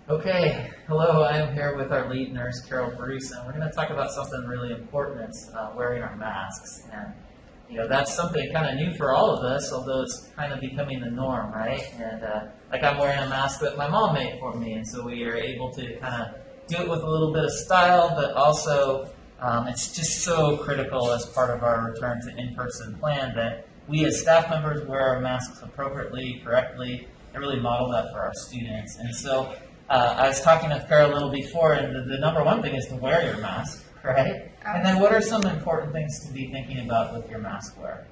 Okay, hello, I am here with our lead nurse, Carol Bruce, and we're going to talk about something really important. It's wearing our masks. And, that's something kind of new for all of us, although it's kind of becoming the norm, right? And like I'm wearing a mask that my mom made for me, and so we are able to kind of do it with a little bit of style, but also it's just so critical as part of our return to in-person plan that we as staff members wear our masks appropriately, correctly, and really model that for our students. And so I was talking with Carol a little before, and the number one thing is to wear your mask, right? And then what are some important things to be thinking about with your mask wear?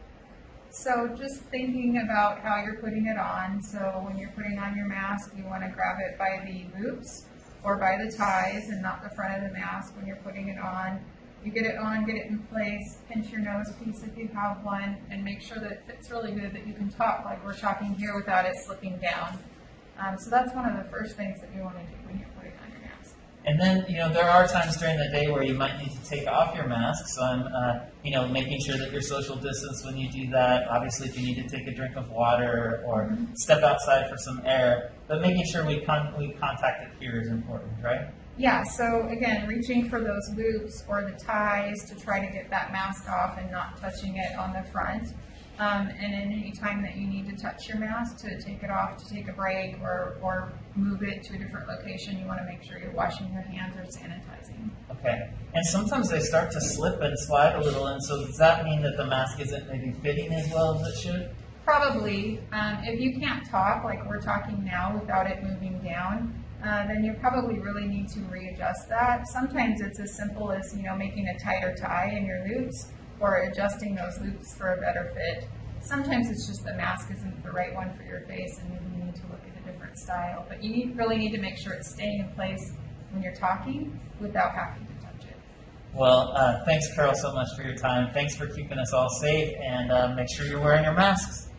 So just thinking about how you're putting it on. So when you're putting on your mask, you want to grab it by the loops or by the ties and not the front of the mask when you're putting it on. You get it on, get it in place, pinch your nose piece if you have one, and make sure that it fits really good that you can talk like we're talking here without it slipping down. So that's one of the first things that you want to do when you're putting on your mask. And then, there are times during the day where you might need to take off your mask. So I'm, making sure that you're social distance when you do that. Obviously, if you need to take a drink of water or step outside for some air, but making sure we contact it here is important, right? Yeah, so again, reaching for those loops or the ties to try to get that mask off and not touching it on the front. And in any time that you need to touch your mask to take it off, to take a break or move it to a different location, you want to make sure you're washing your hands or sanitizing. Okay. And sometimes they start to slip and slide a little, and so does that mean that the mask isn't maybe fitting as well as it should? Probably. If you can't talk like we're talking now without it moving down, then you probably really need to readjust that. Sometimes it's as simple as, making a tighter tie in your loops or adjusting those loops for a better fit. Sometimes it's just the mask isn't the right one for your face and maybe you need to look at a different style. But you really need to make sure it's staying in place when you're talking without having to touch it. Well, thanks, Carol, so much for your time. Thanks for keeping us all safe, and make sure you're wearing your masks.